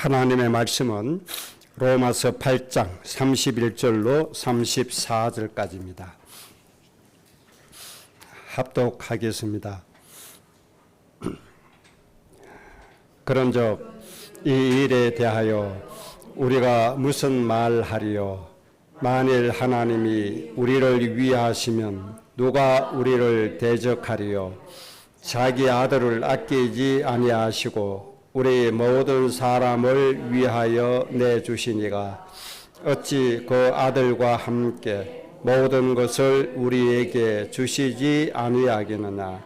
하나님의 말씀은 로마서 8장 31절로 34절까지입니다. 합독하겠습니다. 그런즉 이 일에 대하여 우리가 무슨 말하리요? 만일 하나님이 우리를 위하시면 누가 우리를 대적하리요? 자기 아들을 아끼지 아니하시고 우리 모든 사람을 위하여 내주시니가 어찌 그 아들과 함께 모든 것을 우리에게 주시지 아니하겠느냐?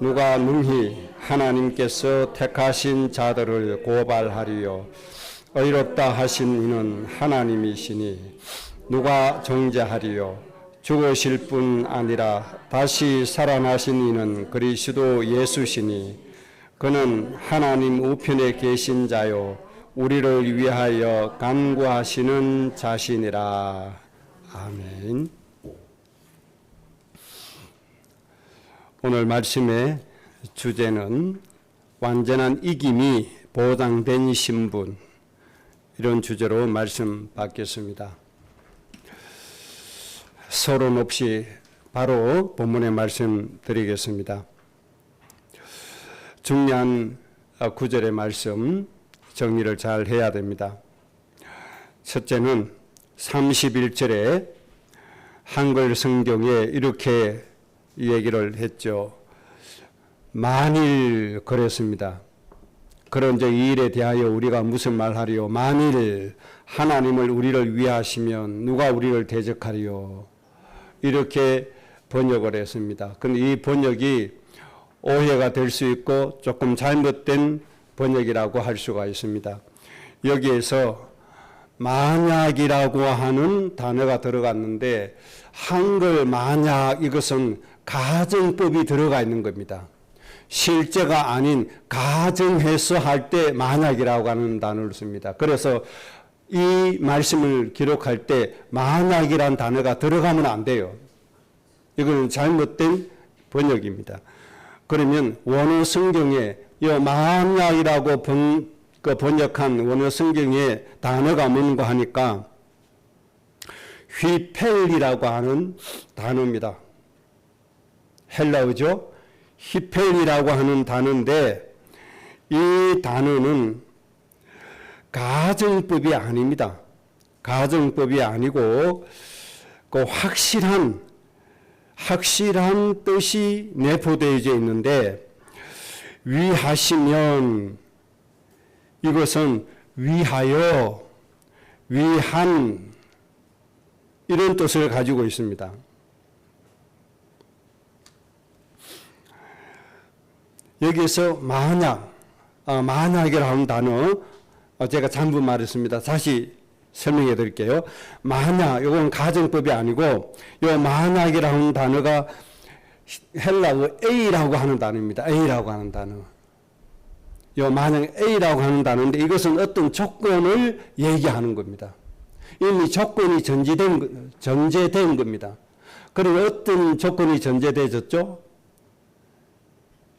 누가 능히 하나님께서 택하신 자들을 고발하리요? 의롭다 하신 이는 하나님이시니 누가 정죄하리요? 죽으실 뿐 아니라 다시 살아나신 이는 그리스도 예수시니 그는 하나님 우편에 계신 자요 우리를 위하여 간구하시는 자신이라. 아멘. 오늘 말씀의 주제는 완전한 이김이 보장된 신분, 이런 주제로 말씀 받겠습니다. 서론 없이 바로 본문의 말씀 드리겠습니다. 중요한 구절의 말씀 정리를 잘 해야 됩니다. 첫째는 31절에 한글 성경에 이렇게 얘기를 했죠. 만일 그랬습니다. 그런즉 이 일에 대하여 우리가 무슨 말하리요? 만일 하나님을 우리를 위하시면 누가 우리를 대적하리요? 이렇게 번역을 했습니다. 그런데 이 번역이 오해가 될 수 있고 조금 잘못된 번역이라고 할 수가 있습니다. 여기에서 만약이라고 하는 단어가 들어갔는데 한글 만약 이것은 가정법이 들어가 있는 겁니다. 실제가 아닌 가정해서 할 때 만약이라고 하는 단어를 씁니다. 그래서 이 말씀을 기록할 때 만약이란 단어가 들어가면 안 돼요. 이거는 잘못된 번역입니다. 그러면 원어 성경에 이 만약이라고 번역한 원어 성경에 단어가 뭔가 하니까 휘펠이라고 하는 단어입니다. 헬라어죠. 히펠이라고 하는 단어인데 이 단어는 가정법이 아닙니다. 가정법이 아니고 그 확실한 뜻이 내포되어 있는데 위하시면 이것은 위하여, 위한 이런 뜻을 가지고 있습니다. 여기서 만약이라고 하는 단어 제가 잘못 말했습니다. 다시 설명해 드릴게요. 만약, 이건 가정법이 아니고 요 만약이라고 하는 단어가 헬라어 A라고 하는 단어입니다. A라고 하는 단어. 요 만약 A라고 하는 단어인데 이것은 어떤 조건을 얘기하는 겁니다. 이미 조건이 전제된 겁니다. 그리고 어떤 조건이 전제되어졌죠?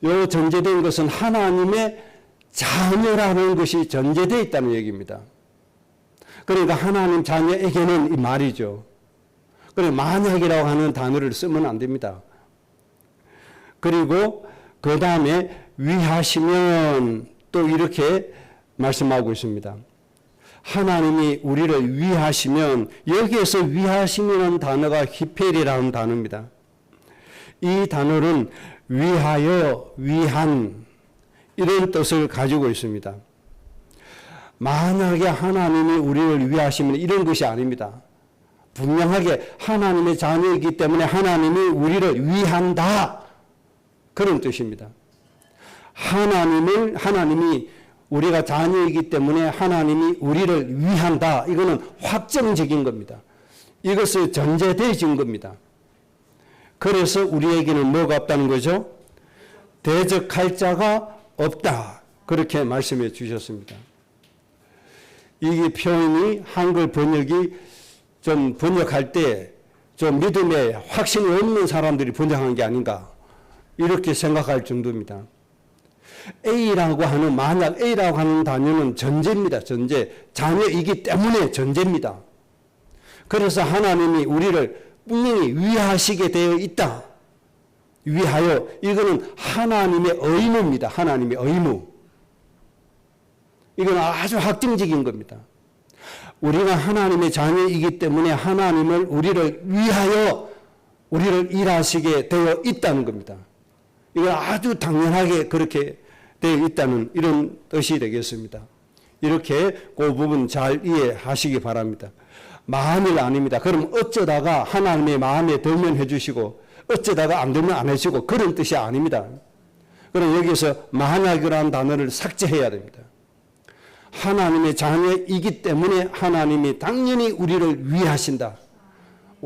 요 전제된 것은 하나님의 자녀라는 것이 전제되어 있다는 얘기입니다. 그러니까 하나님 자녀에게는 이 말이죠. 그리고 만약이라고 하는 단어를 쓰면 안 됩니다. 그리고 그 다음에 위하시면 또 이렇게 말씀하고 있습니다. 하나님이 우리를 위하시면 여기에서 위하시면 단어가 히펠이라는 단어입니다. 이 단어는 위하여, 위한 이런 뜻을 가지고 있습니다. 만약에 하나님이 우리를 위하시면 이런 것이 아닙니다. 분명하게 하나님의 자녀이기 때문에 하나님이 우리를 위한다. 그런 뜻입니다. 하나님이 우리가 자녀이기 때문에 하나님이 우리를 위한다. 이거는 확정적인 겁니다. 이것을 전제되어진 겁니다. 그래서 우리에게는 뭐가 없다는 거죠? 대적할 자가 없다. 그렇게 말씀해 주셨습니다. 이게 표현이 한글 번역이 좀 번역할 때 좀 믿음에 확신이 없는 사람들이 번역한 게 아닌가 이렇게 생각할 정도입니다. A라고 하는, 만약 A라고 하는 단어는 전제입니다. 전제. 자녀이기 때문에 전제입니다. 그래서 하나님이 우리를 분명히 위하시게 되어 있다. 위하여, 이거는 하나님의 의무입니다. 하나님의 의무. 이건 아주 확정적인 겁니다. 우리가 하나님의 자녀이기 때문에 하나님을 우리를 위하여 우리를 일하시게 되어 있다는 겁니다. 이건 아주 당연하게 그렇게 되어 있다는 이런 뜻이 되겠습니다. 이렇게 그 부분 잘 이해하시기 바랍니다. 만일 아닙니다. 그럼 어쩌다가 하나님의 마음에 들면 해주시고 어쩌다가 안 들면 안 해주시고 그런 뜻이 아닙니다. 그럼 여기서 만약이라는 단어를 삭제해야 됩니다. 하나님의 자녀이기 때문에 하나님이 당연히 우리를 위하신다.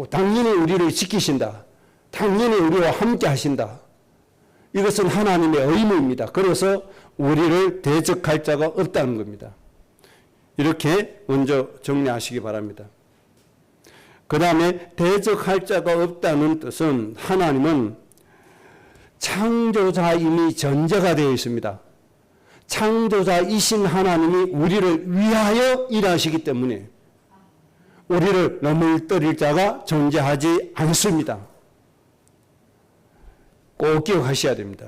당연히 우리를 지키신다. 당연히 우리와 함께 하신다. 이것은 하나님의 의무입니다. 그래서 우리를 대적할 자가 없다는 겁니다. 이렇게 먼저 정리하시기 바랍니다. 그 다음에 대적할 자가 없다는 뜻은 하나님은 창조자임이 전제가 되어 있습니다. 창조자이신 하나님이 우리를 위하여 일하시기 때문에 우리를 넘어뜨릴 자가 존재하지 않습니다. 꼭 기억하셔야 됩니다.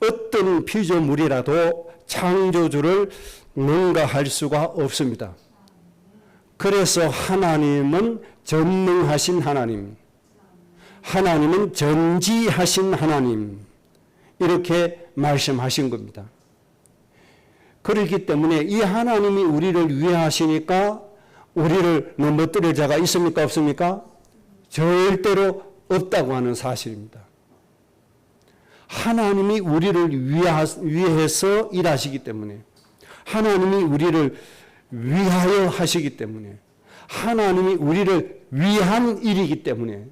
어떤 피조물이라도 창조주를 능가할 수가 없습니다. 그래서 하나님은 전능하신 하나님, 하나님은 전지하신 하나님, 이렇게 말씀하신 겁니다. 그렇기 때문에 이 하나님이 우리를 위하시니까 우리를 넘어뜨릴 자가 있습니까? 없습니까? 절대로 없다고 하는 사실입니다. 하나님이 우리를 위해서 일하시기 때문에, 하나님이 우리를 위하여 하시기 때문에, 하나님이 우리를 위한 일이기 때문에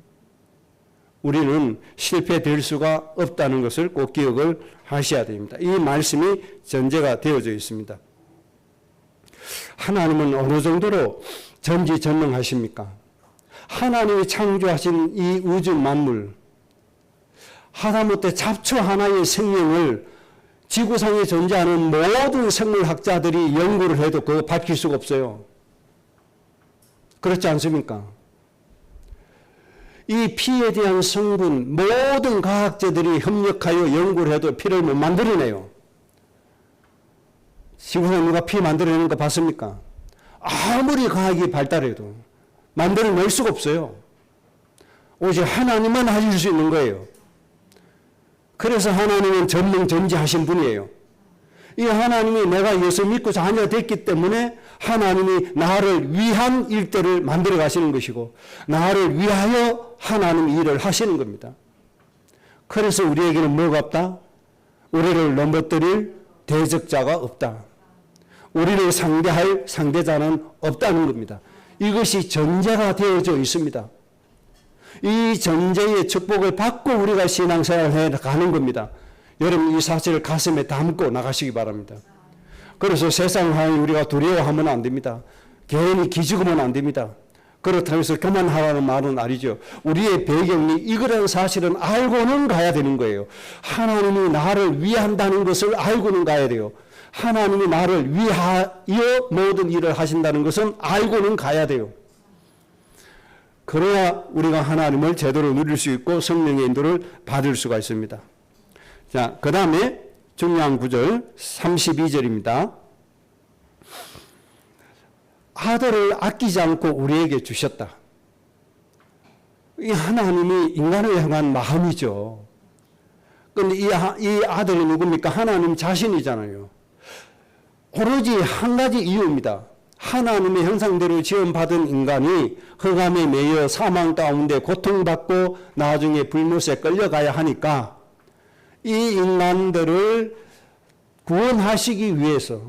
우리는 실패될 수가 없다는 것을 꼭 기억을 하셔야 됩니다. 이 말씀이 전제가 되어져 있습니다. 하나님은 어느 정도로 전지전능하십니까? 하나님이 창조하신 이 우주 만물, 하다못해 잡초 하나의 생명을 지구상에 존재하는 모든 생물학자들이 연구를 해도 그거 밝힐 수가 없어요. 그렇지 않습니까? 이 피에 대한 성분, 모든 과학자들이 협력하여 연구를 해도 피를 못 만들어내요. 지구상에 누가 피 만들어내는 거 봤습니까? 아무리 과학이 발달해도 만들어낼 수가 없어요. 오직 하나님만 하실 수 있는 거예요. 그래서 하나님은 전능전지하신 분이에요. 이 하나님이 내가 예수 믿고 자녀 됐기 때문에 하나님이 나를 위한 일들을 만들어 가시는 것이고 나를 위하여 하나님 일을 하시는 겁니다. 그래서 우리에게는 뭐가 없다? 우리를 넘어뜨릴 대적자가 없다. 우리를 상대할 상대자는 없다는 겁니다. 이것이 전제가 되어져 있습니다. 이 전제의 축복을 받고 우리가 신앙생활을 해가는 겁니다. 여러분 이 사실을 가슴에 담고 나가시기 바랍니다. 그래서 세상을 우리가 두려워하면 안 됩니다. 괜히 기죽으면 안 됩니다. 그렇다고 해서 그만하라는 말은 아니죠. 우리의 배경이 이거라는 사실은 알고는 가야 되는 거예요. 하나님이 나를 위한다는 것을 알고는 가야 돼요. 하나님이 나를 위하여 모든 일을 하신다는 것은 알고는 가야 돼요. 그래야 우리가 하나님을 제대로 누릴 수 있고 성령의 인도를 받을 수가 있습니다. 자, 그 다음에 중요한 구절 32절입니다. 아들을 아끼지 않고 우리에게 주셨다. 이 하나님이 인간을 향한 마음이죠. 그런데 이 아들이 누굽니까? 하나님 자신이잖아요. 오로지 한 가지 이유입니다. 하나님의 형상대로 지음받은 인간이 흑암에 매여 사망 가운데 고통받고 나중에 불못에 끌려가야 하니까 이 인간들을 구원하시기 위해서,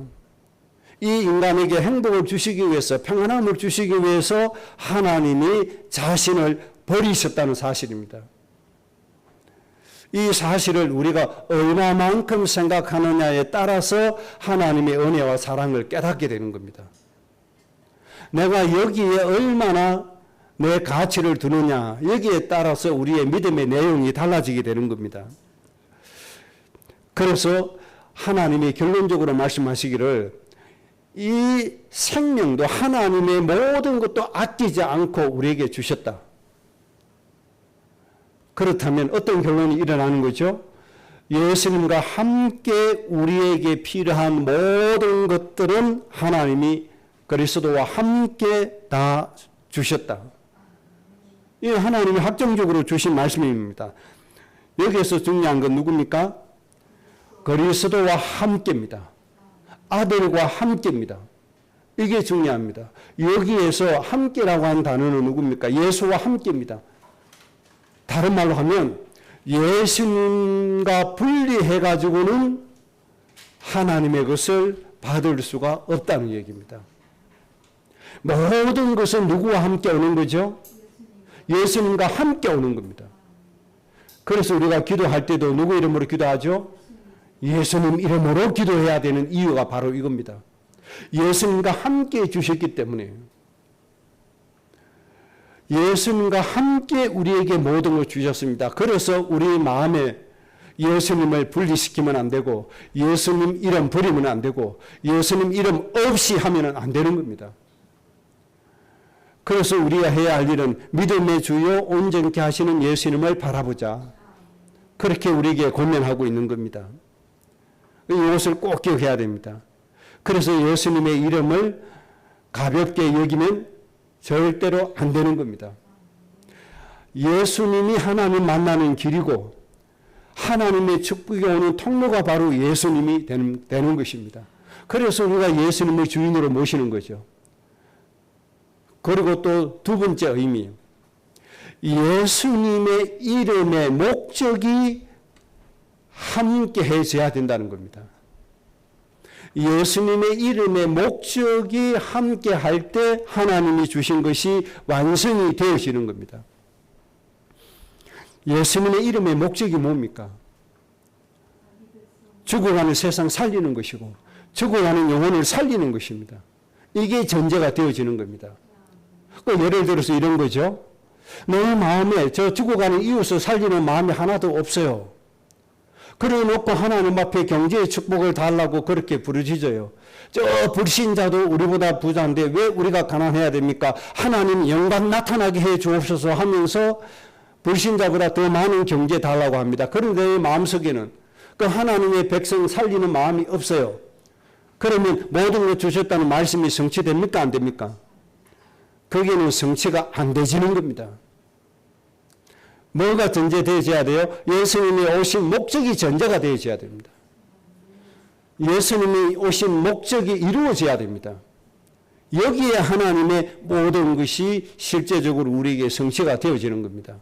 이 인간에게 행복을 주시기 위해서, 평안함을 주시기 위해서 하나님이 자신을 버리셨다는 사실입니다. 이 사실을 우리가 얼마만큼 생각하느냐에 따라서 하나님의 은혜와 사랑을 깨닫게 되는 겁니다. 내가 여기에 얼마나 내 가치를 두느냐, 여기에 따라서 우리의 믿음의 내용이 달라지게 되는 겁니다. 그래서 하나님이 결론적으로 말씀하시기를 이 생명도 하나님의 모든 것도 아끼지 않고 우리에게 주셨다. 그렇다면 어떤 결론이 일어나는 거죠? 예수님과 함께 우리에게 필요한 모든 것들은 하나님이 그리스도와 함께 다 주셨다. 이 하나님이 확정적으로 주신 말씀입니다. 여기에서 중요한 건 누굽니까? 그리스도와 함께입니다. 아들과 함께입니다. 이게 중요합니다. 여기에서 함께라고 한 단어는 누굽니까? 예수와 함께입니다. 다른 말로 하면 예수님과 분리해가지고는 하나님의 것을 받을 수가 없다는 얘기입니다. 모든 것은 누구와 함께 오는 거죠? 예수님과 함께 오는 겁니다. 그래서 우리가 기도할 때도 누구 이름으로 기도하죠? 예수님 이름으로 기도해야 되는 이유가 바로 이겁니다. 예수님과 함께 주셨기 때문에 예수님과 함께 우리에게 모든 걸 주셨습니다. 그래서 우리 마음에 예수님을 분리시키면 안 되고 예수님 이름 버리면 안 되고 예수님 이름 없이 하면 안 되는 겁니다. 그래서 우리가 해야 할 일은 믿음의 주요 온전케 하시는 예수님을 바라보자. 그렇게 우리에게 권면하고 있는 겁니다. 이것을 꼭 기억해야 됩니다. 그래서 예수님의 이름을 가볍게 여기면 절대로 안 되는 겁니다. 예수님이 하나님 만나는 길이고 하나님의 축복이 오는 통로가 바로 예수님이 되는 것입니다. 그래서 우리가 예수님을 주인으로 모시는 거죠. 그리고 또 두 번째 의미, 예수님의 이름의 목적이 함께 해져야 된다는 겁니다. 예수님의 이름의 목적이 함께 할 때 하나님이 주신 것이 완성이 되어지는 겁니다. 예수님의 이름의 목적이 뭡니까? 죽어가는 세상 살리는 것이고 죽어가는 영혼을 살리는 것입니다. 이게 전제가 되어지는 겁니다. 예를 들어서 이런 거죠. 내 마음에 저 죽어가는 이웃을 살리는 마음이 하나도 없어요. 그래 놓고 하나님 앞에 경제의 축복을 달라고 그렇게 부르짖어요. 저 불신자도 우리보다 부자인데 왜 우리가 가난해야 됩니까? 하나님 영광 나타나게 해 주옵소서 하면서 불신자보다 더 많은 경제 달라고 합니다. 그런데 내 마음속에는 그 하나님의 백성 살리는 마음이 없어요. 그러면 모든 것 주셨다는 말씀이 성취됩니까? 안 됩니까? 거기에는 성취가 안 되지는 겁니다. 뭐가 전제되어져야 돼요? 예수님이 오신 목적이 전제가 되어져야 됩니다. 예수님이 오신 목적이 이루어져야 됩니다. 여기에 하나님의 모든 것이 실제적으로 우리에게 성취가 되어지는 겁니다.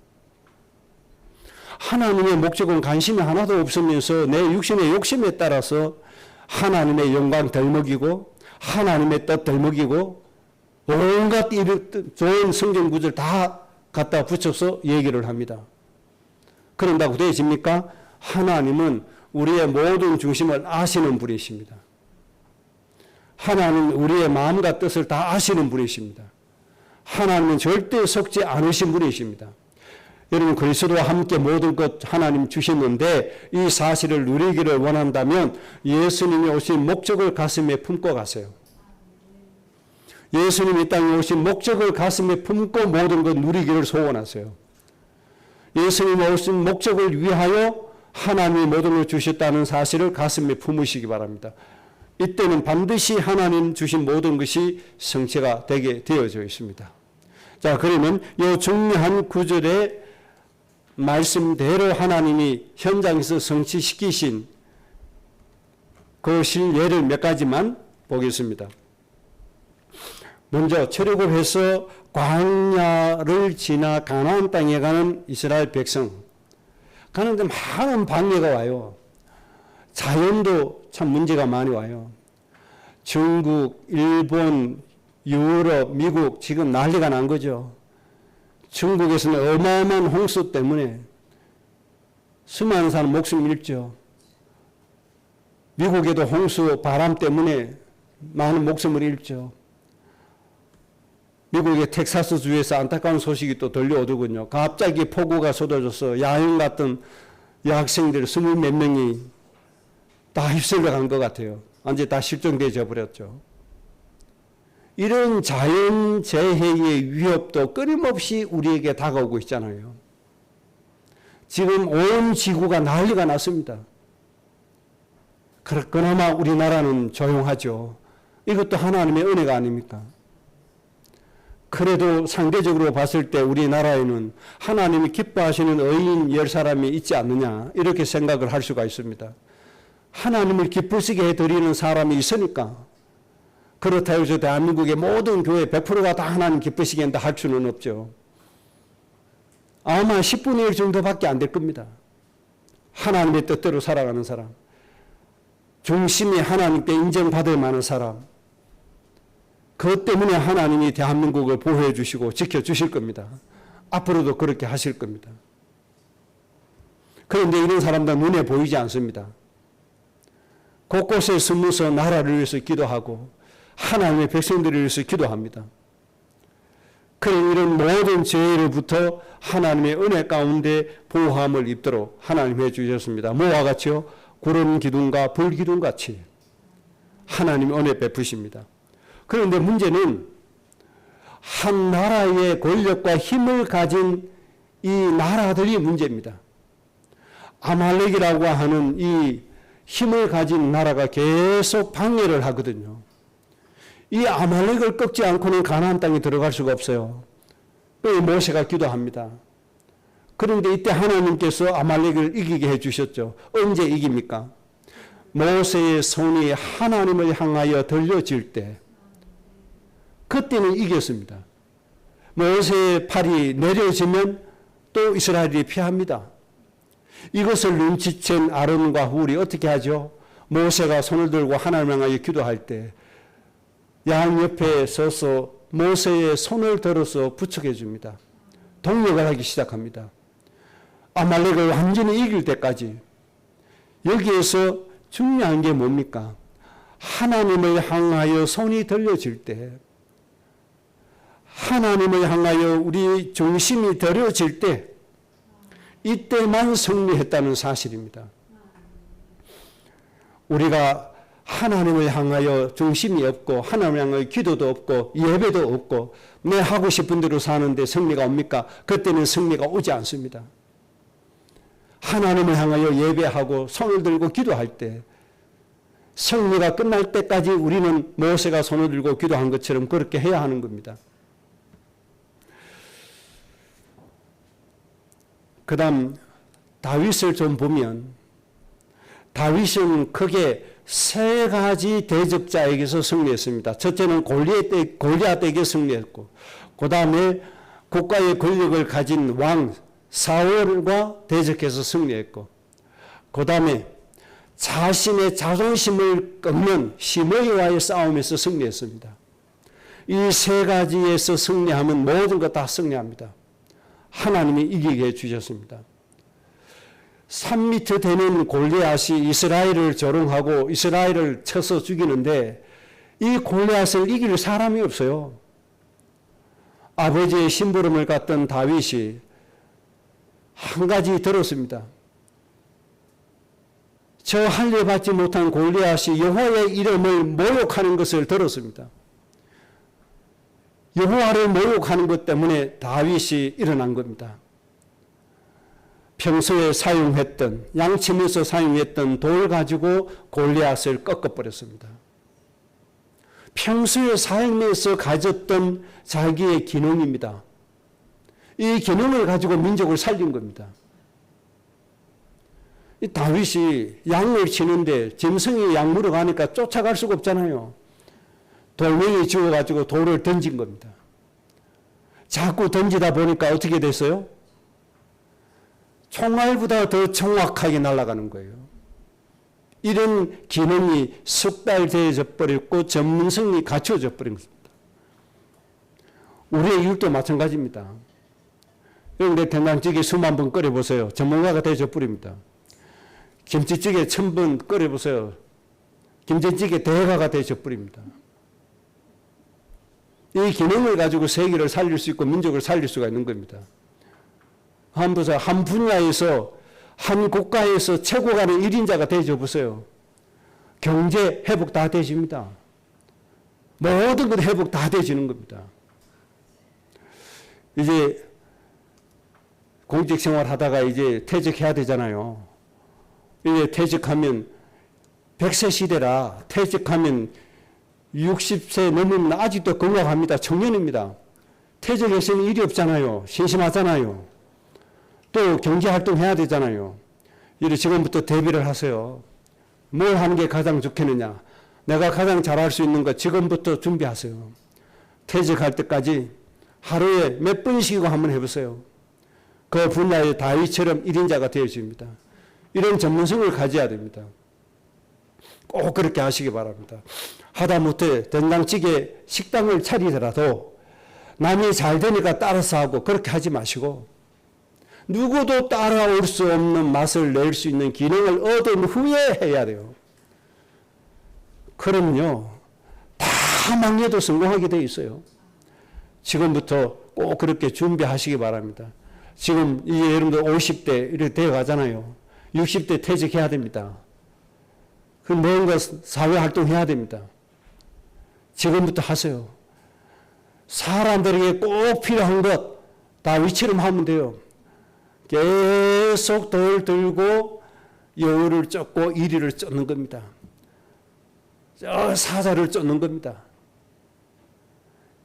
하나님의 목적은 관심이 하나도 없으면서 내 육신의 욕심에 따라서 하나님의 영광 덜 먹이고 하나님의 뜻 덜 먹이고 온갖 좋은 성경 구절 다 갖다 붙여서 얘기를 합니다. 그런다고 되어집니까? 하나님은 우리의 모든 중심을 아시는 분이십니다. 하나님은 우리의 마음과 뜻을 다 아시는 분이십니다. 하나님은 절대 속지 않으신 분이십니다. 여러분 그리스도와 함께 모든 것 하나님 주셨는데 이 사실을 누리기를 원한다면 예수님이 오신 목적을 가슴에 품고 가세요. 예수님이 이 땅에 오신 목적을 가슴에 품고 모든 것 누리기를 소원하세요. 예수님이 오신 목적을 위하여 하나님이 모든 걸 주셨다는 사실을 가슴에 품으시기 바랍니다. 이때는 반드시 하나님 주신 모든 것이 성취가 되게 되어져 있습니다. 자, 그러면 이 중요한 구절의 말씀대로 하나님이 현장에서 성취시키신 그 실예를 몇 가지만 보겠습니다. 먼저 출애굽해서 광야를 지나 가나안 땅에 가는 이스라엘 백성. 가는데 많은 방해가 와요. 자연도 참 문제가 많이 와요. 중국, 일본, 유럽, 미국 지금 난리가 난 거죠. 중국에서는 어마어마한 홍수 때문에 수많은 사람 목숨 잃죠. 미국에도 홍수 바람 때문에 많은 목숨을 잃죠. 미국의 텍사스 주에서 안타까운 소식이 또 들려오더군요. 갑자기 폭우가 쏟아져서 야영 갔던 여학생들 20몇 명이 다 휩쓸려 간 것 같아요. 완전히 다 실종되어 버렸죠. 이런 자연재해의 위협도 끊임없이 우리에게 다가오고 있잖아요. 지금 온 지구가 난리가 났습니다. 그나마 우리나라는 조용하죠. 이것도 하나님의 은혜가 아닙니까? 그래도 상대적으로 봤을 때 우리나라에는 하나님이 기뻐하시는 의인 10사람이 있지 않느냐 이렇게 생각을 할 수가 있습니다. 하나님을 기쁘시게 해드리는 사람이 있으니까. 그렇다고 해서 대한민국의 모든 교회 100%가 다 하나님 기쁘시게 한다 할 수는 없죠. 아마 10분의 1 정도밖에 안 될 겁니다. 하나님의 뜻대로 살아가는 사람. 중심이 하나님께 인정받을 만한 사람. 그것 때문에 하나님이 대한민국을 보호해 주시고 지켜주실 겁니다. 앞으로도 그렇게 하실 겁니다. 그런데 이런 사람들 눈에 보이지 않습니다. 곳곳에 숨어서 나라를 위해서 기도하고 하나님의 백성들을 위해서 기도합니다. 그런 이런 모든 죄로부터 하나님의 은혜 가운데 보호함을 입도록 하나님 해주셨습니다. 뭐와 같이요? 구름 기둥과 불 기둥같이 하나님이 은혜 베푸십니다. 그런데 문제는 한 나라의 권력과 힘을 가진 이 나라들이 문제입니다. 아말렉이라고 하는 이 힘을 가진 나라가 계속 방해를 하거든요. 이 아말렉을 꺾지 않고는 가나안 땅에 들어갈 수가 없어요. 그래서 모세가 기도합니다. 그런데 이때 하나님께서 아말렉을 이기게 해주셨죠. 언제 이깁니까? 모세의 손이 하나님을 향하여 들려질 때 그때는 이겼습니다. 모세의 팔이 내려지면 또 이스라엘이 피합니다. 이것을 눈치챈 아론과 훌이 어떻게 하죠? 모세가 손을 들고 하나님을 향하여 기도할 때 양옆에 서서 모세의 손을 들어서 부축해 줍니다. 동력을 하기 시작합니다. 아말렉을 완전히 이길 때까지. 여기에서 중요한 게 뭡니까? 하나님을 향하여 손이 들려질 때, 하나님을 향하여 우리 중심이 들여질 때, 이때만 승리했다는 사실입니다. 우리가 하나님을 향하여 중심이 없고 하나님을 향하여 기도도 없고 예배도 없고 내 하고 싶은 대로 사는데 승리가 옵니까? 그때는 승리가 오지 않습니다. 하나님을 향하여 예배하고 손을 들고 기도할 때 승리가 끝날 때까지 우리는 모세가 손을 들고 기도한 것처럼 그렇게 해야 하는 겁니다. 그 다음 다윗을 좀 보면 다윗은 크게 세 가지 대적자에게서 승리했습니다. 첫째는 골리앗에게 승리했고, 그 다음에 국가의 권력을 가진 왕 사울과 대적해서 승리했고, 그 다음에 자신의 자존심을 꺾는 시므이와의 싸움에서 승리했습니다. 이 세 가지에서 승리하면 모든 것 다 승리합니다. 하나님이 이기게 해주셨습니다. 3m 되는 골리앗이 이스라엘을 조롱하고 이스라엘을 쳐서 죽이는데 이 골리앗을 이길 사람이 없어요. 아버지의 심부름을 갔던 다윗이 한 가지 들었습니다. 저 할례받지 못한 골리앗이 여호와의 이름을 모욕하는 것을 들었습니다. 여호와를 모욕하는 것 때문에 다윗이 일어난 겁니다. 평소에 사용했던 양치면서 사용했던 돌 가지고 골리앗을 꺾어버렸습니다. 평소에 삶에서 가졌던 자기의 기능입니다. 이 기능을 가지고 민족을 살린 겁니다. 이 다윗이 양을 치는데 짐승이 양 물어 가니까 쫓아갈 수가 없잖아요. 돌멩이 지워가지고 돌을 던진 겁니다. 자꾸 던지다 보니까 어떻게 됐어요? 총알보다 더 정확하게 날아가는 거예요. 이런 기능이 숙달되어져 버렸고 전문성이 갖춰져 버린 것입니다. 우리의 일도 마찬가지입니다. 여러분들 된장찌개 수만 번 끓여보세요. 전문가가 되어져 버립니다. 김치찌개 1000번 끓여보세요. 김치찌개 대가가 되어져 버립니다. 이 기능을 가지고 세계를 살릴 수 있고 민족을 살릴 수가 있는 겁니다. 한 분야에서 한 국가에서 최고 가는 1인자가 되어져 보세요. 경제 회복 다 되집니다. 모든 것 회복 다 되지는 겁니다. 이제 공직 생활 하다가 이제 퇴직해야 되잖아요. 이제 퇴직하면 100세 시대라 퇴직하면 60세 넘으면 아직도 건강합니다. 청년입니다. 퇴직했으면 일이 없잖아요. 심심하잖아요. 또 경제활동 해야 되잖아요. 이래 지금부터 대비를 하세요. 뭘 하는 게 가장 좋겠느냐. 내가 가장 잘할 수 있는 거 지금부터 준비하세요. 퇴직할 때까지 하루에 몇 번씩이고 한번 해보세요. 그 분야의 다윗처럼 1인자가 되어집니다. 이런 전문성을 가져야 됩니다. 꼭 그렇게 하시기 바랍니다. 하다못해 된장찌개 식당을 차리더라도 남이 잘 되니까 따라서 하고 그렇게 하지 마시고 누구도 따라올 수 없는 맛을 낼 수 있는 기능을 얻은 후에 해야 돼요. 그럼요. 다 망해도 성공하게 돼 있어요. 지금부터 꼭 그렇게 준비하시기 바랍니다. 지금 이제 여러분들 50대 이렇게 되어 가잖아요. 60대 퇴직해야 됩니다. 그 뭔가 사회활동 해야 됩니다. 지금부터 하세요. 사람들에게 꼭 필요한 것 다윗처럼 하면 돼요. 계속 돌 들고 여우를 쫓고 이리를 쫓는 겁니다. 저 사자를 쫓는 겁니다.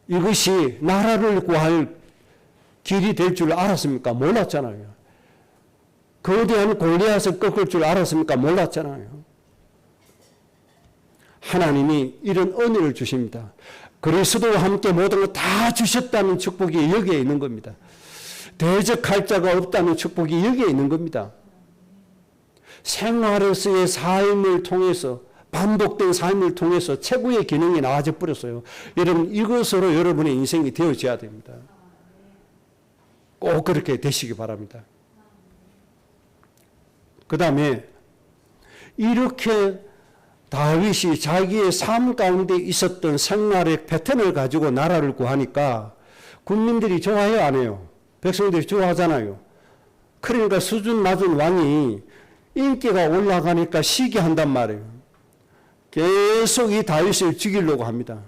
이것이 나라를 구할 길이 될 줄 알았습니까? 몰랐잖아요. 거대한 골리앗을 꺾을 줄 알았습니까? 몰랐잖아요. 하나님이 이런 은혜를 주십니다. 그리스도와 함께 모든 것 다 주셨다는 축복이 여기에 있는 겁니다. 대적할 자가 없다는 축복이 여기에 있는 겁니다. 생활에서의 삶을 통해서 반복된 삶을 통해서 최고의 기능이 나와져 버렸어요. 여러분 이것으로 여러분의 인생이 되어져야 됩니다. 꼭 그렇게 되시기 바랍니다. 그 다음에 이렇게 다윗이 자기의 삶 가운데 있었던 생활의 패턴을 가지고 나라를 구하니까 국민들이 좋아해요, 안 해요? 백성들이 좋아하잖아요. 그러니까 수준 낮은 왕이 인기가 올라가니까 시기한단 말이에요. 계속 이 다윗을 죽이려고 합니다.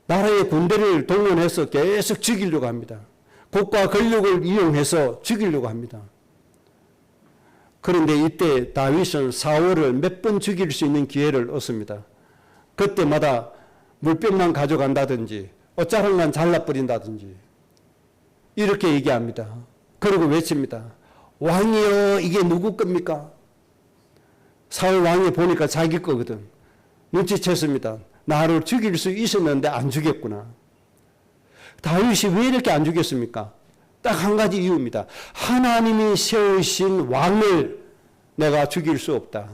나라의 군대를 동원해서 계속 죽이려고 합니다. 국가 권력을 이용해서 죽이려고 합니다. 그런데 이때 다윗은 사울을 몇 번 죽일 수 있는 기회를 얻습니다. 그때마다 물병만 가져간다든지 옷자락만 잘라버린다든지 이렇게 얘기합니다. 그리고 외칩니다. 왕이여 이게 누구 겁니까? 사울 왕이 보니까 자기 거거든. 눈치챘습니다. 나를 죽일 수 있었는데 안 죽였구나. 다윗이 왜 이렇게 안 죽였습니까? 딱 한 가지 이유입니다. 하나님이 세우신 왕을 내가 죽일 수 없다.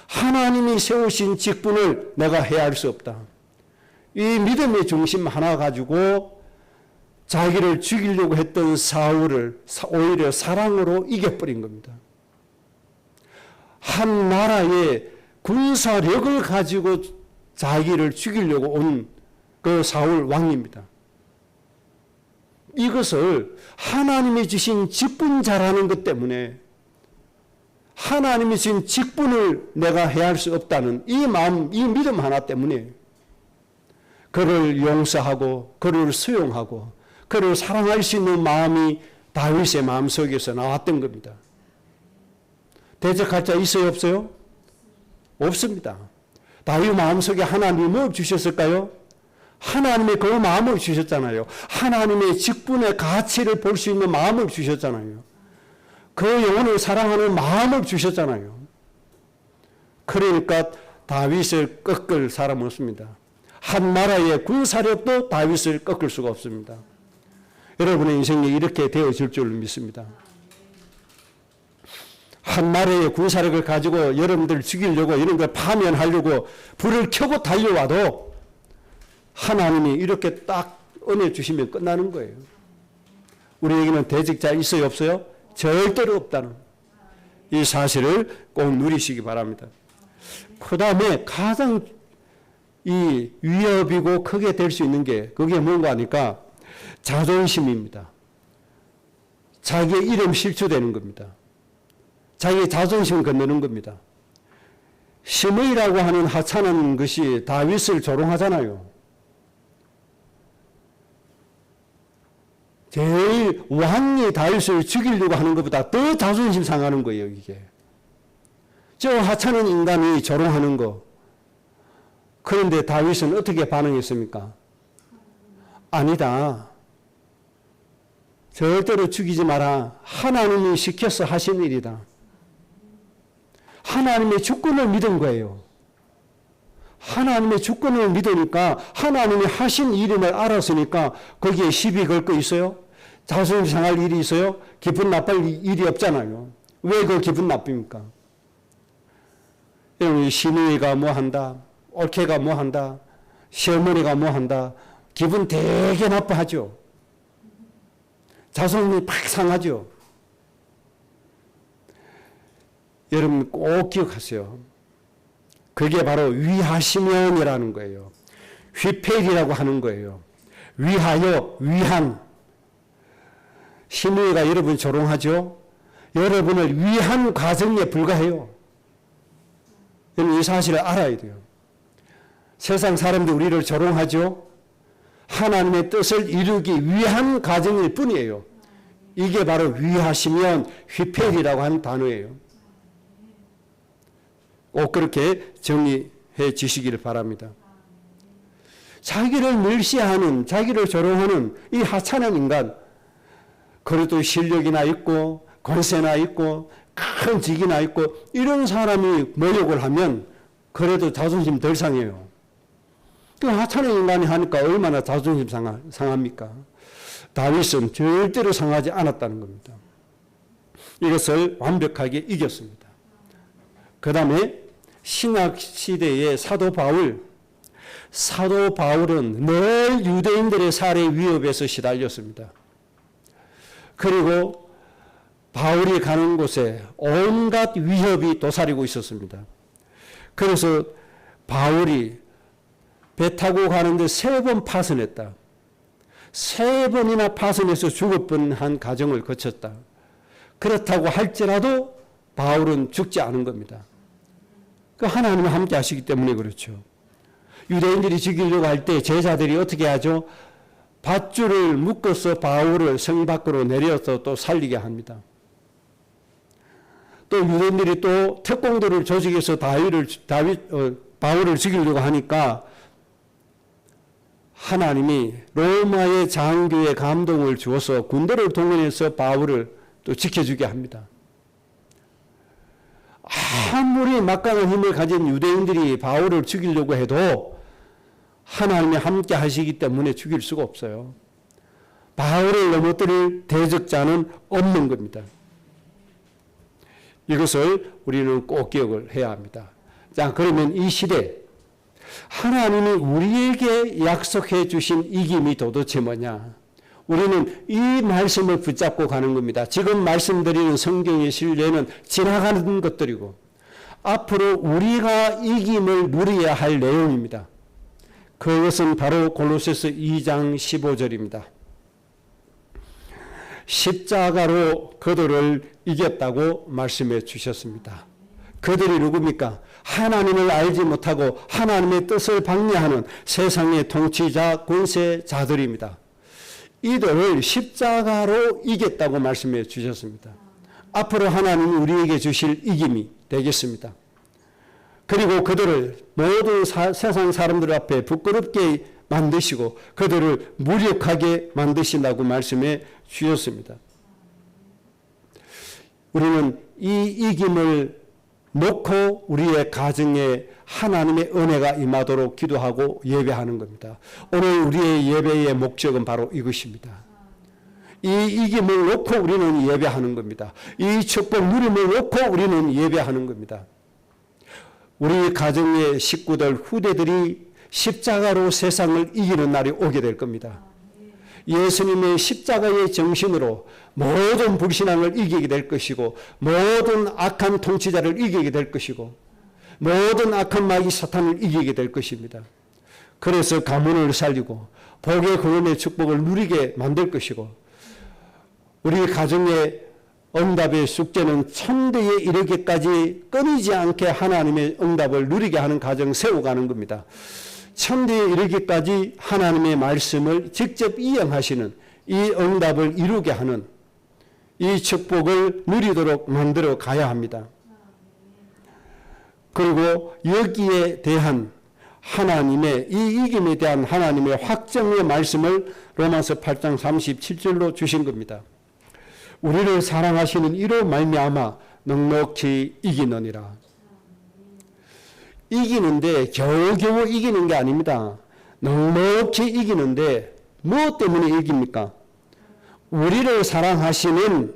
하나님이 세우신 직분을 내가 해할 수 없다. 이 믿음의 중심 하나 가지고 자기를 죽이려고 했던 사울을 오히려 사랑으로 이겨버린 겁니다. 한 나라의 군사력을 가지고 자기를 죽이려고 온 그 사울 왕입니다. 이것을 하나님이 주신 직분 잘하는 것 때문에 하나님이 주신 직분을 내가 해할 수 없다는 이 마음, 이 믿음 하나 때문에 그를 용서하고 그를 수용하고 그를 사랑할 수 있는 마음이 다윗의 마음속에서 나왔던 겁니다. 대적할 자 있어요, 없어요? 없습니다. 다윗 마음속에 하나님이 뭘 주셨을까요? 하나님의 그 마음을 주셨잖아요. 하나님의 직분의 가치를 볼 수 있는 마음을 주셨잖아요. 그 영혼을 사랑하는 마음을 주셨잖아요. 그러니까 다윗을 꺾을 사람은 없습니다. 한 나라의 군사력도 다윗을 꺾을 수가 없습니다. 여러분의 인생이 이렇게 되어질 줄 믿습니다. 한 나라의 군사력을 가지고 여러분들 죽이려고 이런 걸 파면하려고 불을 켜고 달려와도 하나님이 이렇게 딱 은혜 주시면 끝나는 거예요. 우리에게는 대적자 있어요, 없어요? 절대로 없다는 이 사실을 꼭 누리시기 바랍니다. 그 다음에 가장 이 위협이고 크게 될 수 있는 게 그게 뭔가 하니까 자존심입니다. 자기의 이름 실추되는 겁니다. 자기의 자존심을 건드는 겁니다. 시므이라고 하는 하찮은 것이 다윗을 조롱하잖아요. 제일 왕이 다윗을 죽이려고 하는 것보다 더 자존심 상하는 거예요, 이게. 저 하찮은 인간이 조롱하는 거. 그런데 다윗은 어떻게 반응했습니까? 아니다. 절대로 죽이지 마라. 하나님이 시켜서 하신 일이다. 하나님의 주권을 믿은 거예요. 하나님의 주권을 믿으니까 하나님이 하신 일임을 알았으니까 거기에 시비 걸 거 있어요? 자존심 상할 일이 있어요? 기분 나쁠 일이 없잖아요. 왜 그 기분 나쁩니까? 여러분, 시누이가 뭐 한다, 올케가 뭐 한다, 시어머니가 뭐 한다, 기분 되게 나빠하죠. 자존심이 팍 상하죠. 여러분 꼭 기억하세요. 그게 바로 위하시면이라는 거예요. 휘폐리라고 하는 거예요. 위하여, 위한. 시누이가 여러분 조롱하죠? 여러분을 위한 과정에 불과해요. 여러분 이 사실을 알아야 돼요. 세상 사람들이 우리를 조롱하죠? 하나님의 뜻을 이루기 위한 과정일 뿐이에요. 이게 바로 위하시면 휘폐리라고 하는 단어예요. 꼭 그렇게 정리해 주시기를 바랍니다. 자기를 멸시하는, 자기를 조롱하는 이 하찮은 인간, 그래도 실력이나 있고 권세나 있고 큰 직이나 있고 이런 사람이 모욕을 하면 그래도 자존심 덜 상해요. 그 하찮은 인간이 하니까 얼마나 자존심 상합니까? 다윗은 절대로 상하지 않았다는 겁니다. 이것을 완벽하게 이겼습니다. 그 다음에 신약 시대의 사도 바울은 늘 유대인들의 살해 위협에서 시달렸습니다. 그리고 바울이 가는 곳에 온갖 위협이 도사리고 있었습니다. 그래서 바울이 배 타고 가는데 3번 파선했다. 3번이나 파선해서 죽을 뻔한 과정을 거쳤다. 그렇다고 할지라도 바울은 죽지 않은 겁니다. 그 하나님이 함께 하시기 때문에 그렇죠. 유대인들이 죽이려고 할 때 제자들이 어떻게 하죠? 밧줄을 묶어서 바울을 성 밖으로 내려서 또 살리게 합니다. 또 유대인들이 또 특공대를 조직해서 바울을 죽이려고 하니까 하나님이 로마의 장교의 감동을 주어서 군대를 동원해서 바울을 또 지켜주게 합니다. 아무리 막강한 힘을 가진 유대인들이 바울을 죽이려고 해도 하나님이 함께 하시기 때문에 죽일 수가 없어요. 바울을 넘어뜨릴 대적자는 없는 겁니다. 이것을 우리는 꼭 기억을 해야 합니다. 자, 그러면 이 시대 하나님이 우리에게 약속해 주신 이김이 도대체 뭐냐? 우리는 이 말씀을 붙잡고 가는 겁니다. 지금 말씀드리는 성경의 신뢰는 지나가는 것들이고 앞으로 우리가 이김을 누려야 할 내용입니다. 그것은 바로 골로새서 2장 15절입니다. 십자가로 그들을 이겼다고 말씀해 주셨습니다. 그들이 누굽니까? 하나님을 알지 못하고 하나님의 뜻을 방해하는 세상의 통치자, 권세자들입니다. 이들을 십자가로 이겼다고 말씀해 주셨습니다. 앞으로 하나님이 우리에게 주실 이김이 되겠습니다. 그리고 그들을 모든 세상 사람들 앞에 부끄럽게 만드시고 그들을 무력하게 만드신다고 말씀해 주셨습니다. 우리는 이 이김을 놓고 우리의 가정에 하나님의 은혜가 임하도록 기도하고 예배하는 겁니다. 오늘 우리의 예배의 목적은 바로 이것입니다. 이 이김을 놓고 우리는 예배하는 겁니다. 이 축복 누림을 놓고 우리는 예배하는 겁니다. 우리 가정의 식구들, 후대들이 십자가로 세상을 이기는 날이 오게 될 겁니다. 예수님의 십자가의 정신으로 모든 불신앙을 이기게 될 것이고 모든 악한 통치자를 이기게 될 것이고 모든 악한 마귀 사탄을 이기게 될 것입니다. 그래서 가문을 살리고 복의 구원의 축복을 누리게 만들 것이고 우리 가정에 응답의 숙제는 천대에 이르기까지 끊이지 않게 하나님의 응답을 누리게 하는 가정 세워가는 겁니다. 천대에 이르기까지 하나님의 말씀을 직접 이행하시는 이 응답을 이루게 하는 이 축복을 누리도록 만들어 가야 합니다. 그리고 여기에 대한 하나님의 이 이김에 대한 하나님의 확정의 말씀을 로마서 8장 37절로 주신 겁니다. 우리를 사랑하시는 이로 말미암아 넉넉히 이기느니라. 이기는데 겨우겨우 이기는 게 아닙니다. 넉넉히 이기는데 무엇 때문에 이깁니까? 우리를 사랑하시는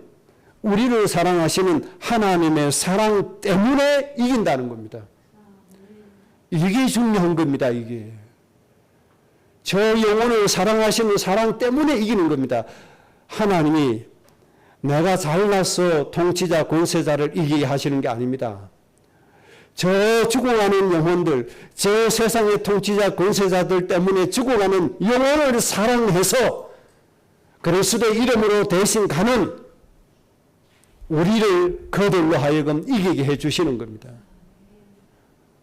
하나님의 사랑 때문에 이긴다는 겁니다. 이게 중요한 겁니다. 이게 저 영혼을 사랑하시는 사랑 때문에 이기는 겁니다. 하나님이 내가 잘나서 통치자 권세자를 이기게 하시는 게 아닙니다. 저 죽어가는 영혼들, 저 세상의 통치자 권세자들 때문에 죽어가는 영혼을 사랑해서 그리스도의 이름으로 대신 가는 우리를 그들로 하여금 이기게 해주시는 겁니다.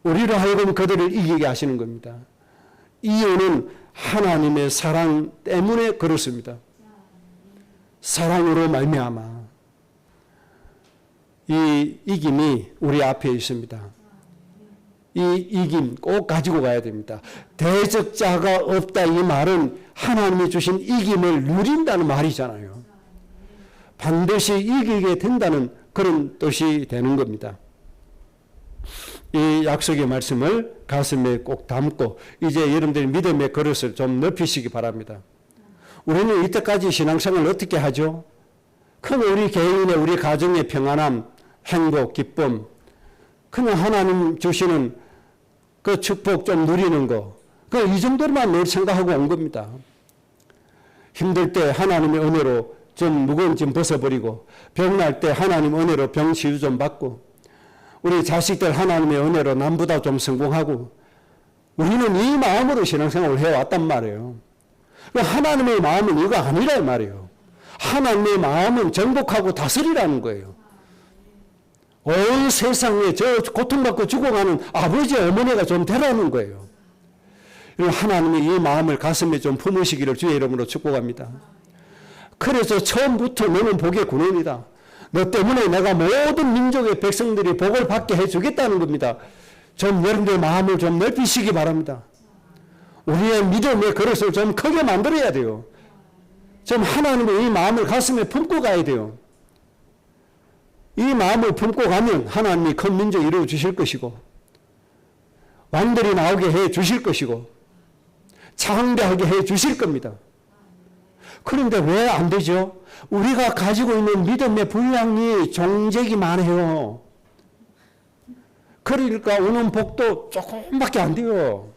우리로 하여금 그들을 이기게 하시는 겁니다. 이유는 하나님의 사랑 때문에 그렇습니다. 사랑으로 말미암아 이 이김이 우리 앞에 있습니다. 이 이김 꼭 가지고 가야 됩니다. 대적자가 없다 이 말은 하나님이 주신 이김을 누린다는 말이잖아요. 반드시 이기게 된다는 그런 뜻이 되는 겁니다. 이 약속의 말씀을 가슴에 꼭 담고 이제 여러분들이 믿음의 그릇을 좀 넓히시기 바랍니다. 우리는 이때까지 신앙생활을 어떻게 하죠? 그냥 우리 개인의 우리 가정의 평안함, 행복, 기쁨, 그냥 하나님 주시는 그 축복 좀 누리는 거, 이 정도로만 늘 생각하고 온 겁니다. 힘들 때 하나님의 은혜로 좀 무거운 짐 벗어버리고, 병날 때 하나님 은혜로 병 치유 좀 받고, 우리 자식들 하나님의 은혜로 남보다 좀 성공하고, 우리는 이 마음으로 신앙생활을 해왔단 말이에요. 하나님의 마음은 이거 아니란 말이에요. 하나님의 마음은 정복하고 다스리라는 거예요. 온 세상에 저 고통받고 죽어가는 아버지 어머니가 좀 되라는 거예요. 하나님이 이 마음을 가슴에 좀 품으시기를 주의 이름으로 축복합니다. 그래서 처음부터 너는 복의 근원이다. 너 때문에 내가 모든 민족의 백성들이 복을 받게 해주겠다는 겁니다. 좀 여러분들의 마음을 좀 넓히시기 바랍니다. 우리의 믿음의 그릇을 좀 크게 만들어야 돼요. 좀 하나님의 이 마음을 가슴에 품고 가야 돼요. 이 마음을 품고 가면 하나님이 큰 민족 이루어 주실 것이고, 왕들이 나오게 해 주실 것이고, 창대하게 해 주실 겁니다. 그런데 왜 안 되죠? 우리가 가지고 있는 믿음의 분량이 종재기만 해요. 그러니까 오는 복도 조금밖에 안 돼요.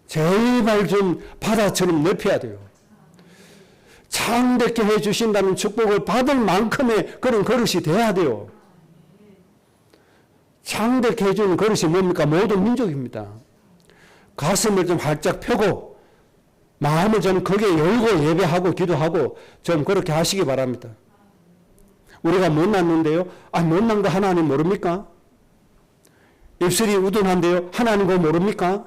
제발 좀 바다처럼 넓혀야 돼요. 창대케 해주신다는 축복을 받을 만큼의 그런 그릇이 돼야 돼요. 창대케 해주는 그릇이 뭡니까? 모든 민족입니다. 가슴을 좀 활짝 펴고 마음을 좀 크게 열고 예배하고 기도하고 좀 그렇게 하시기 바랍니다. 우리가 못났는데요? 못난 거 하나님 모릅니까? 입술이 우둔한데요? 하나님 그거 모릅니까?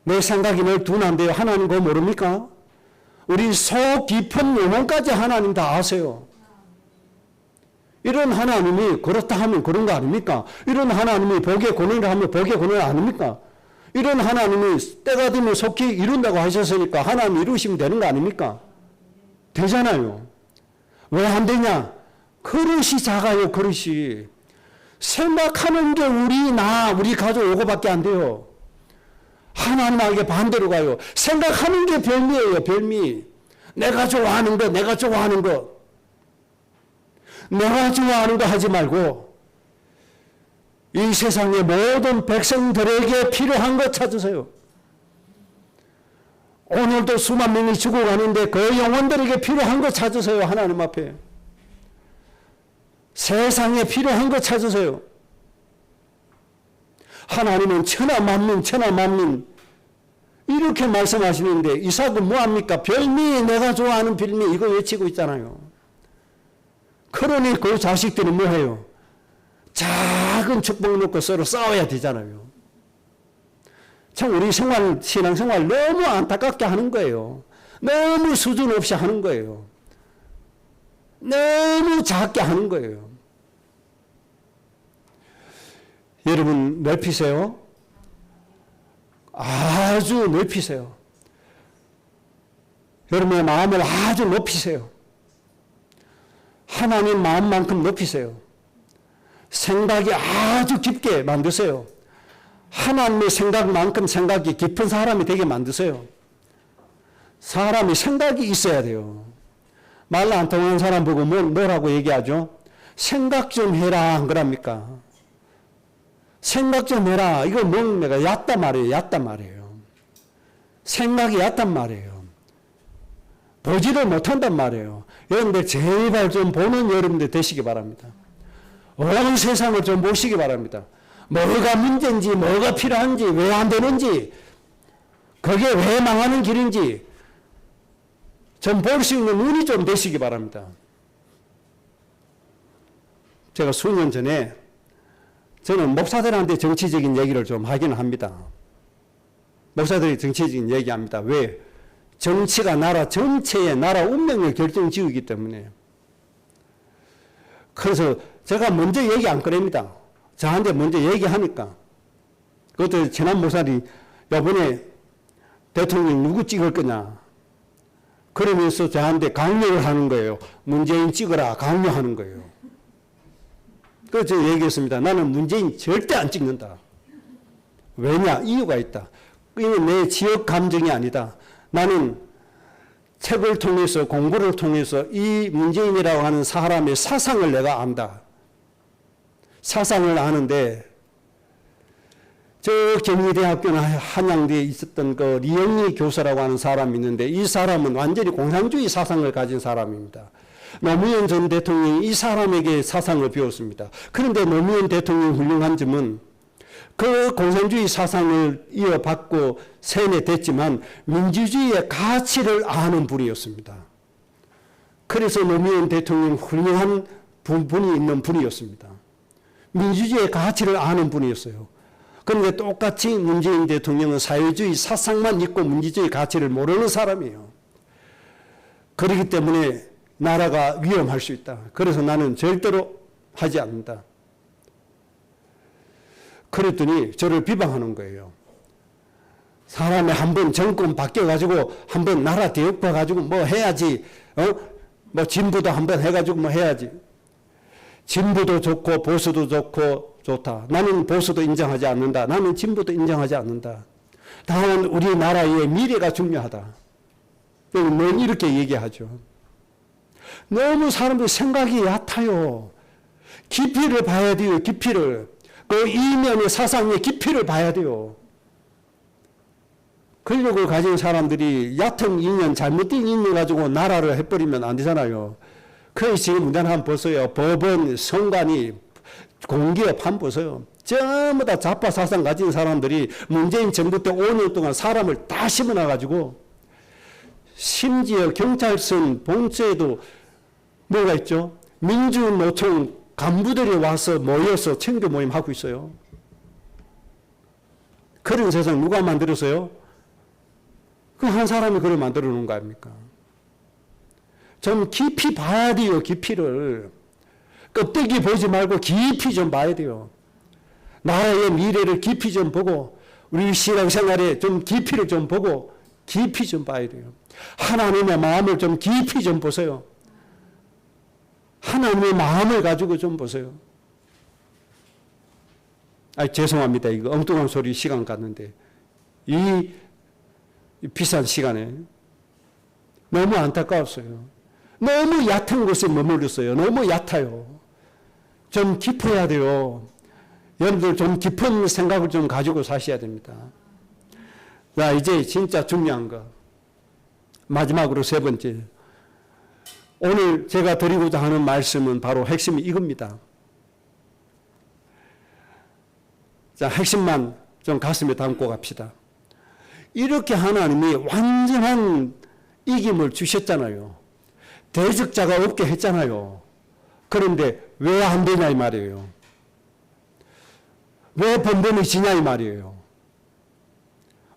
내 생각이 늘 둔한데요? 하나님 그거 모릅니까? 우리 속 깊은 영혼까지 하나님 다 아세요. 이런 하나님이 그렇다 하면 그런 거 아닙니까? 이런 하나님이 복의 권위를 하면 복의 권위 아닙니까? 이런 하나님이 때가 되면 속히 이룬다고 하셨으니까 하나님 이루시면 되는 거 아닙니까? 되잖아요. 왜 안 되냐? 그릇이 작아요. 그릇이. 생각하는 게 우리 가족 요거밖에 안 돼요. 하나님에게 반대로 가요. 생각하는 게 별미예요. 별미. 내가 좋아하는 거, 내가 좋아하는 거. 내가 좋아하는 거 하지 말고 이 세상의 모든 백성들에게 필요한 거 찾으세요. 오늘도 수만 명이 죽어가는데 그 영혼들에게 필요한 거 찾으세요. 하나님 앞에. 세상에 필요한 거 찾으세요. 하나님은 천하만민 이 이렇게 말씀하시는데 이삭은 뭐합니까? 별미, 내가 좋아하는 별미 이거 외치고 있잖아요. 그러니 그 자식들은 뭐해요? 작은 축복 놓고 서로 싸워야 되잖아요. 참 우리 신앙생활 너무 안타깝게 하는 거예요. 너무 수준 없이 하는 거예요. 너무 작게 하는 거예요. 여러분 넓히세요. 아주 넓히세요. 여러분의 마음을 아주 높이세요. 하나님 마음만큼 높이세요. 생각이 아주 깊게 만드세요. 하나님의 생각만큼 생각이 깊은 사람이 되게 만드세요. 사람이 생각이 있어야 돼요. 말 안 통하는 사람 보고 뭐라고 얘기하죠? 생각 좀 해라 안 그럽니까? 생각 좀 해라. 이거 내가 얕단 말이에요. 얕단 말이에요. 생각이 얕단 말이에요. 보지를 못한단 말이에요. 여러분들 제발 좀 보는 여러분들 되시기 바랍니다. 온 세상을 좀 보시기 바랍니다. 뭐가 문제인지, 뭐가 필요한지, 왜 안 되는지, 그게 왜 망하는 길인지 좀 볼 수 있는 눈이 좀 되시기 바랍니다. 제가 수년 전에 저는 목사들한테 정치적인 얘기를 좀 하기는 합니다. 목사들이 정치적인 얘기합니다. 왜? 정치가 나라 전체의 나라 운명을 결정지우기 때문에. 그래서 제가 먼저 얘기 안 꺼냅니다. 저한테 먼저 얘기하니까. 그것도 지난 목사들이 이번에 대통령 누구 찍을 거냐. 그러면서 저한테 강요를 하는 거예요. 문재인 찍으라 강요하는 거예요. 그래서 제가 얘기했습니다. 나는 문재인 절대 안 찍는다. 왜냐? 이유가 있다. 이건 내 지역 감정이 아니다. 나는 책을 통해서 공부를 통해서 이 문재인이라고 하는 사람의 사상을 내가 안다. 사상을 아는데 저 경희대학교나 한양대에 있었던 그 리영희 교수라고 하는 사람이 있는데 이 사람은 완전히 공산주의 사상을 가진 사람입니다. 노무현 전 대통령이 이 사람에게 사상을 배웠습니다. 그런데 노무현 대통령 훌륭한 점은 그 공산주의 사상을 이어받고 세뇌됐지만 민주주의의 가치를 아는 분이었습니다. 그래서 노무현 대통령 훌륭한 분이 있는 분이었습니다. 민주주의의 가치를 아는 분이었어요. 그런데 똑같이 문재인 대통령은 사회주의 사상만 있고 민주주의 가치를 모르는 사람이에요. 그렇기 때문에 나라가 위험할 수 있다. 그래서 나는 절대로 하지 않는다. 그랬더니 저를 비방하는 거예요. 사람이 한번 정권 바뀌어가지고 한번 나라 대역봐가지고 뭐 해야지. 뭐 진보도 한번 해가지고 뭐 해야지. 진보도 좋고 보수도 좋고 좋다. 나는 보수도 인정하지 않는다. 나는 진보도 인정하지 않는다. 다만 우리나라의 미래가 중요하다. 늘 이렇게 얘기하죠. 너무 사람들 생각이 얕아요. 깊이를 봐야 돼요. 깊이를. 그 이면의 사상의 깊이를 봐야 돼요. 권력을 가진 사람들이 얕은 인연, 잘못된 인연 가지고 나라를 해버리면 안 되잖아요. 그래서 지금 문제는 한번 보세요. 법원, 선관위, 공기업 한번 보세요. 전부 다 좌파 사상 가진 사람들이 문재인 정부 때 5년 동안 사람을 다 심어놔가지고 심지어 경찰선 봉쇄에도 뭐가 있죠? 민주노총 간부들이 와서 모여서 청교 모임 하고 있어요. 그런 세상 누가 만들었어요? 그 한 사람이 그걸 만들어 놓은 거 아닙니까? 좀 깊이 봐야 돼요. 깊이를. 껍데기 보지 말고 깊이 좀 봐야 돼요. 나라의 미래를 깊이 좀 보고 우리 신앙생활에 좀 깊이를 좀 보고 깊이 좀 봐야 돼요. 하나님의 마음을 좀 깊이 좀 보세요. 하나님의 마음을 가지고 좀 보세요. 죄송합니다. 이거 엉뚱한 소리 시간 갔는데 이 비싼 시간에 너무 안타까웠어요. 너무 얕은 곳에 머물렀어요. 너무 얕아요. 좀 깊어야 돼요. 여러분들 좀 깊은 생각을 좀 가지고 사셔야 됩니다. 자, 이제 진짜 중요한 거. 마지막으로 세 번째. 오늘 제가 드리고자 하는 말씀은 바로 핵심이 이겁니다. 자, 핵심만 좀 가슴에 담고 갑시다. 이렇게 하나님이 완전한 이김을 주셨잖아요. 대적자가 없게 했잖아요. 그런데 왜 안 되냐 이 말이에요. 왜 번번이 지냐 이 말이에요.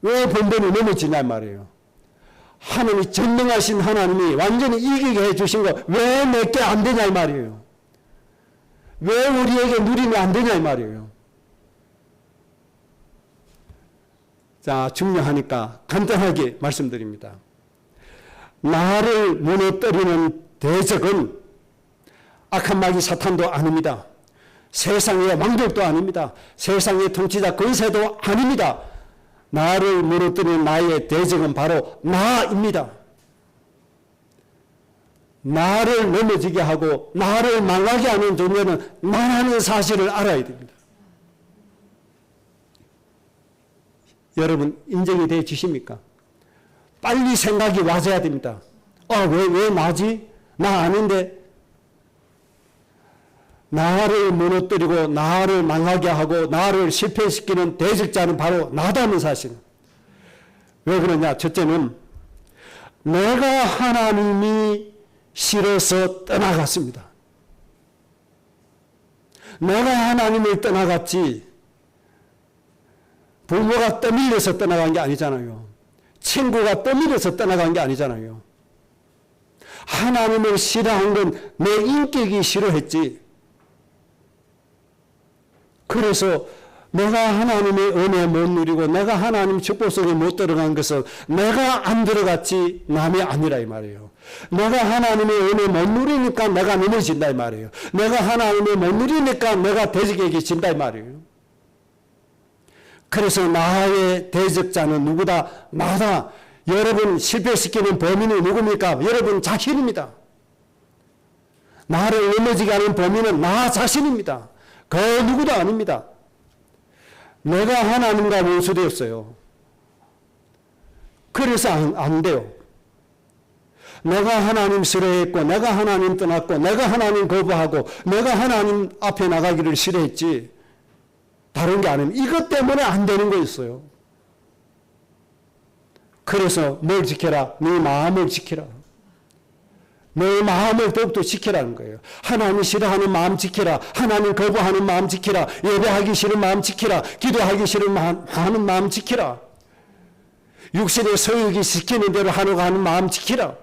왜 번번이 넘어지냐 이 말이에요. 하나님이 전능하신 하나님이 완전히 이기게 해주신 거 왜 내게 안 되냐 이 말이에요. 왜 우리에게 누리면 안 되냐 이 말이에요. 자, 중요하니까 간단하게 말씀드립니다. 나를 무너뜨리는 대적은 악한 마귀 사탄도 아닙니다. 세상의 왕들도 아닙니다. 세상의 통치자 권세도 아닙니다. 나를 무너뜨리는 나의 대적은 바로 나입니다. 나를 넘어지게 하고 나를 망하게 하는 존재는 나라는 사실을 알아야 됩니다. 여러분 인정이 돼 주십니까? 빨리 생각이 와줘야 됩니다. 왜 나지? 나 아닌데. 나를 무너뜨리고 나를 망하게 하고 나를 실패시키는 대적자는 바로 나다는 사실. 왜 그러냐? 첫째는 내가 하나님이 싫어서 떠나갔습니다. 내가 하나님을 떠나갔지 부모가 떠밀려서 떠나간 게 아니잖아요. 친구가 떠밀려서 떠나간 게 아니잖아요. 하나님을 싫어한 건 내 인격이 싫어했지. 그래서 내가 하나님의 은혜 못 누리고 내가 하나님 축복 속에 못 들어간 것은 내가 안 들어갔지 남이 아니라 이 말이에요. 내가 하나님의 은혜 못 누리니까 내가 넘어진다 이 말이에요. 내가 하나님의 못 누리니까 내가 대적에게 진다 이 말이에요. 그래서 나의 대적자는 누구다? 나다. 여러분 실패시키는 범인은 누굽니까? 여러분 자신입니다. 나를 넘어지게 하는 범인은 나 자신입니다. 그 누구도 아닙니다. 내가 하나님과 원수되었어요. 그래서 안 돼요. 내가 하나님 싫어했고 내가 하나님 떠났고 내가 하나님 거부하고 내가 하나님 앞에 나가기를 싫어했지 다른 게 아닙니다. 이것 때문에 안 되는 거였어요. 그래서 뭘 지켜라? 네 마음을 지켜라. 내 마음을 더욱더 지키라는 거예요. 하나님 싫어하는 마음 지키라. 하나님 거부하는 마음 지키라. 예배하기 싫은 마음 지키라. 기도하기 싫은 하는 마음 지키라. 육신의 소유기 시키는 대로 하려고 하는 마음 지키라.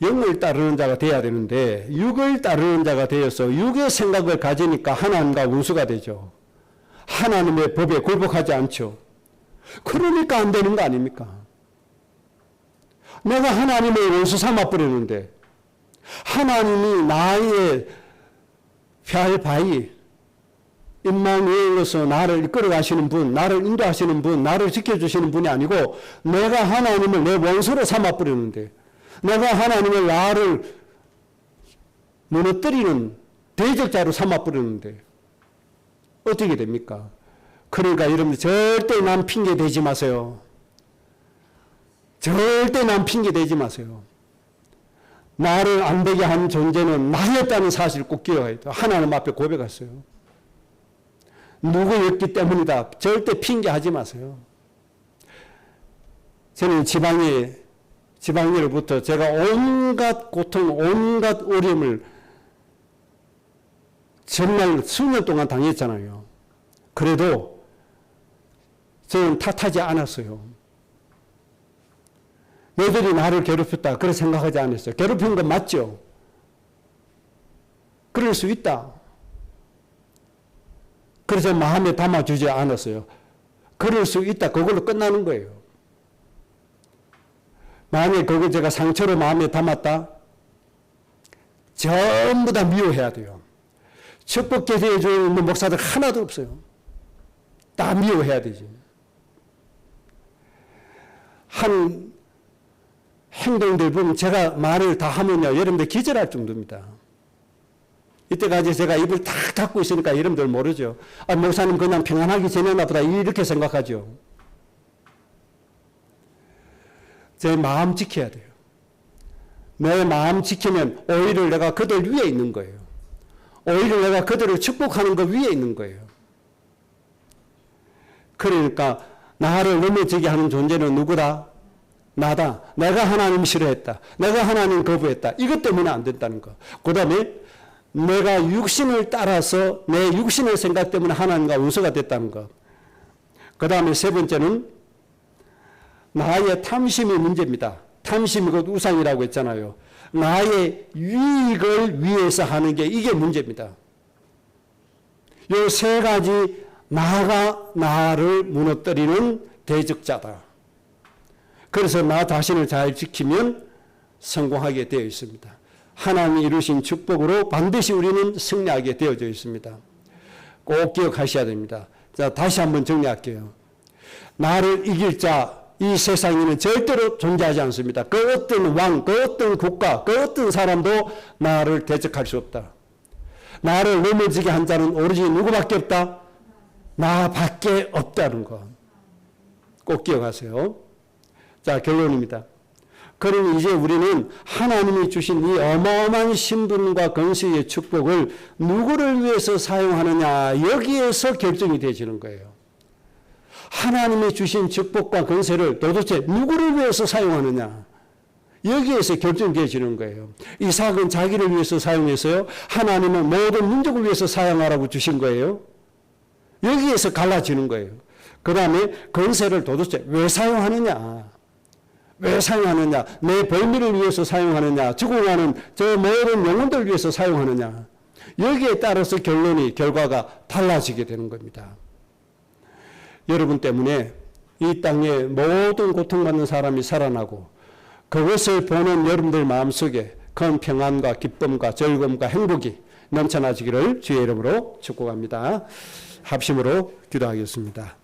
영을 따르는 자가 돼야 되는데 육을 따르는 자가 되어서 육의 생각을 가지니까 하나님과 원수가 되죠. 하나님의 법에 굴복하지 않죠. 그러니까 안 되는 거 아닙니까? 내가 하나님의 원수 삼아버리는데 하나님이 나의 별바위 임마누엘로서 나를 이끌어 가시는 분, 나를 인도하시는 분, 나를 지켜주시는 분이 아니고 내가 하나님을 내 원수로 삼아버리는데 내가 하나님을 나를 무너뜨리는 대적자로 삼아버리는데 어떻게 됩니까? 그러니까 여러분들 절대 남 핑계 대지 마세요. 절대 남 핑계 대지 마세요. 나를 안 되게 한 존재는 나였다는 사실을 꼭 기억해야 돼요. 하나님 앞에 고백했어요. 누구였기 때문이다. 절대 핑계하지 마세요. 저는 지방일로부터 제가 온갖 고통, 온갖 어려움을 정말 수년 동안 당했잖아요. 그래도 저는 탓하지 않았어요. 너희들이 나를 괴롭혔다. 그렇게 생각하지 않았어요. 괴롭힌 건 맞죠? 그럴 수 있다. 그래서 마음에 담아주지 않았어요. 그럴 수 있다. 그걸로 끝나는 거예요. 만약에 그걸 제가 상처로 마음에 담았다? 전부 다 미워해야 돼요. 축복계시해 주는 목사들 하나도 없어요. 다 미워해야 되지. 한 행동들 보면 제가 말을 다 하면요. 여러분들 기절할 정도입니다. 이때까지 제가 입을 탁 닫고 있으니까 여러분들 모르죠. 목사님 그냥 평안하게 지내나 보다 이렇게 생각하죠. 제 마음 지켜야 돼요. 내 마음 지키면 오히려 내가 그들 위에 있는 거예요. 오히려 내가 그들을 축복하는 것 위에 있는 거예요. 그러니까 나를 넘어지게 하는 존재는 누구다? 나다. 내가 하나님 싫어했다. 내가 하나님 거부했다. 이것 때문에 안 된다는 거. 그 다음에 내가 육신을 따라서 내 육신의 생각 때문에 하나님과 원수가 됐다는 거. 그 다음에 세 번째는 나의 탐심이 문제입니다. 탐심이 곧 우상이라고 했잖아요. 나의 유익을 위해서 하는 게 이게 문제입니다. 이 세 가지 나가 나를 무너뜨리는 대적자다. 그래서 나 자신을 잘 지키면 성공하게 되어 있습니다. 하나님이 이루신 축복으로 반드시 우리는 승리하게 되어져 있습니다. 꼭 기억하셔야 됩니다. 자, 다시 한번 정리할게요. 나를 이길 자, 이 세상에는 절대로 존재하지 않습니다. 그 어떤 왕, 그 어떤 국가, 그 어떤 사람도 나를 대적할 수 없다. 나를 넘어지게 한 자는 오로지 누구밖에 없다? 나밖에 없다는 거. 꼭 기억하세요. 자, 결론입니다. 그러면 이제 우리는 하나님이 주신 이 어마어마한 신분과 권세의 축복을 누구를 위해서 사용하느냐, 여기에서 결정이 되어지는 거예요. 하나님이 주신 축복과 권세를 도대체 누구를 위해서 사용하느냐, 여기에서 결정되어지는 거예요. 이삭은 자기를 위해서 사용했어요. 하나님은 모든 민족을 위해서 사용하라고 주신 거예요. 여기에서 갈라지는 거예요. 그 다음에 권세를 도대체 왜 사용하느냐, 왜 사용하느냐, 내 벌미를 위해서 사용하느냐, 죽어가는 저 모든 영혼들 위해서 사용하느냐, 여기에 따라서 결과가 달라지게 되는 겁니다. 여러분 때문에 이 땅에 모든 고통받는 사람이 살아나고 그것을 보는 여러분들 마음속에 큰 평안과 기쁨과 즐거움과 행복이 넘쳐나지기를 주의 이름으로 축복합니다. 합심으로 기도하겠습니다.